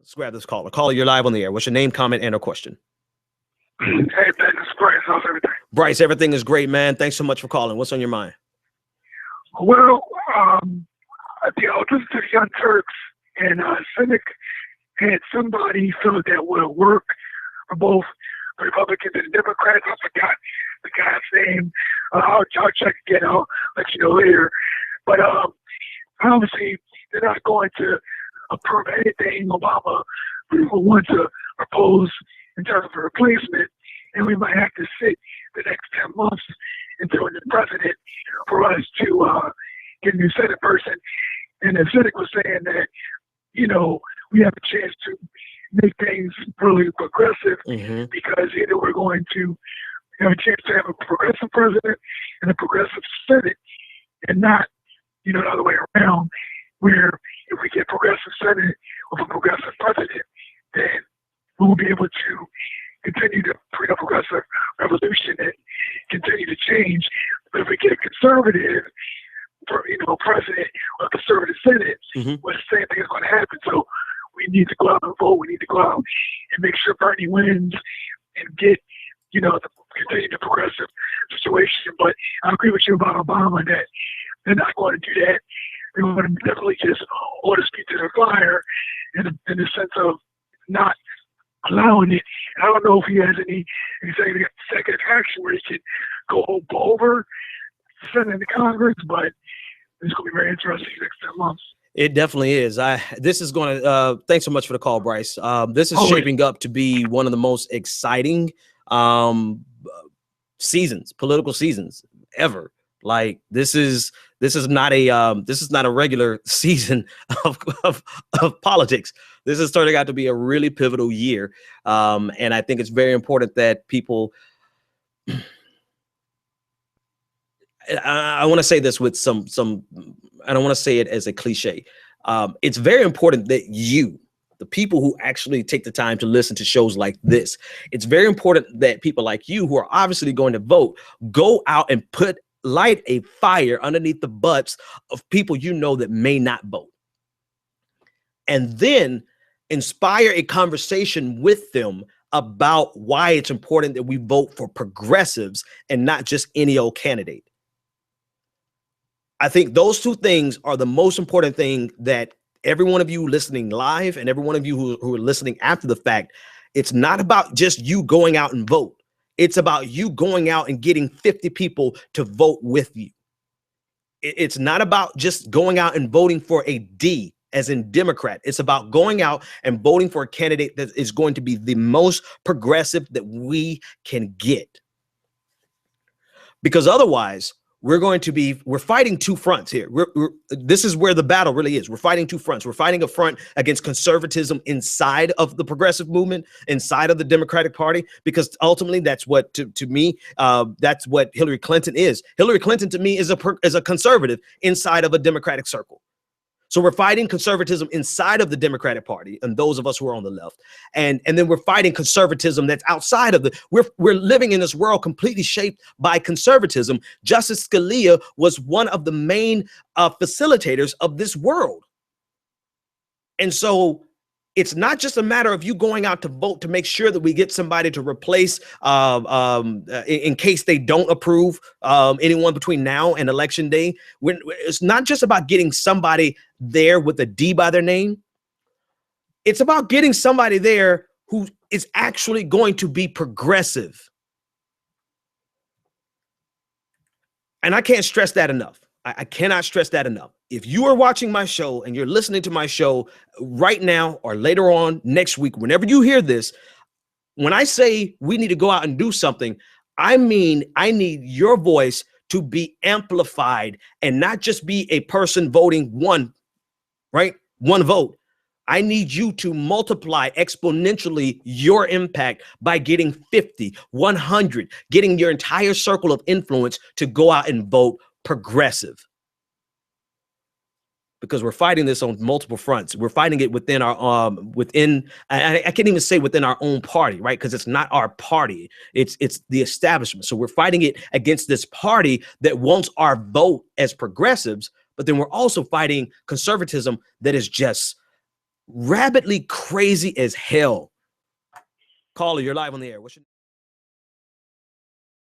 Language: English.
Let's grab this caller. Caller, you're live on the air. What's your name, comment, and or question? Hey, Ben, it's Bryce. How's everything? Bryce, everything is great, man. Thanks so much for calling. What's on your mind? Well, I was listening to the Young Turks, and Cynic had somebody feel that would work for both the Republicans and the Democrats. I forgot the guy's name. I'll check again. I'll let you know later. But obviously, they're not going to approve anything Obama will want to propose in terms of a replacement, and we might have to sit the next 10 months until the president for us to get a new Senate person. And the Senate was saying that, we have a chance to make things really progressive because either we're going to have a chance to have a progressive president and a progressive Senate and not, the other way around, where if we get progressive Senate with a progressive president, then we will be able to continue to bring a progressive revolution and continue to change. But if we get a conservative, president or a conservative Senate, well, the same thing is going to happen. So we need to go out and vote. We need to go out and make sure Bernie wins and get, continue the progressive situation. But I agree with you about Obama that they're not going to do that. They're going to definitely just order speed to the fire in the sense of not allowing it. And I don't know if he has any executive action where he can go over the Senate and the Congress, but it's going to be very interesting next 10 months. It definitely is. This is going to, thanks so much for the call, Bryce. This is shaping up to be one of the most exciting political seasons ever. Like this is not a regular season of politics. This is turning out to be a really pivotal year. And I think it's very important that people, I want to say this with some, I don't want to say it as a cliche. It's very important that the people who actually take the time to listen to shows like this, it's very important that people like you who are obviously going to vote, go out and light a fire underneath the butts of people that may not vote. And then inspire a conversation with them about why it's important that we vote for progressives and not just any old candidate. I think those two things are the most important thing that every one of you listening live and every one of you who are listening after the fact, it's not about just you going out and vote. It's about you going out and getting 50 people to vote with you. It's not about just going out and voting for a D as in Democrat. It's about going out and voting for a candidate that is going to be the most progressive that we can get. Because otherwise, we're fighting two fronts here. This is where the battle really is. We're fighting two fronts. We're fighting a front against conservatism inside of the progressive movement, inside of the Democratic Party, because ultimately that's what, to me, that's what Hillary Clinton is. Hillary Clinton, to me, is a conservative inside of a Democratic circle. So we're fighting conservatism inside of the Democratic Party and those of us who are on the left. And then we're fighting conservatism that's outside of we're living in this world completely shaped by conservatism. Justice Scalia was one of the main facilitators of this world. And so it's not just a matter of you going out to vote to make sure that we get somebody to replace in case they don't approve anyone between now and election day. It's not just about getting somebody there with a D by their name. It's about getting somebody there who is actually going to be progressive. And I can't stress that enough. I cannot stress that enough. If you are watching my show and you're listening to my show right now or later on next week, whenever you hear this, when I say we need to go out and do something, I mean, I need your voice to be amplified and not just be a person voting one vote. I need you to multiply exponentially your impact by getting 50, 100, getting your entire circle of influence to go out and vote progressive. Because we're fighting this on multiple fronts. We're fighting it within our I can't even say within our own party, right? Because it's not our party. It's the establishment. So we're fighting it against this party that wants our vote as progressives, but then we're also fighting conservatism that is just rabidly crazy as hell. Caller, you're live on the air. What's your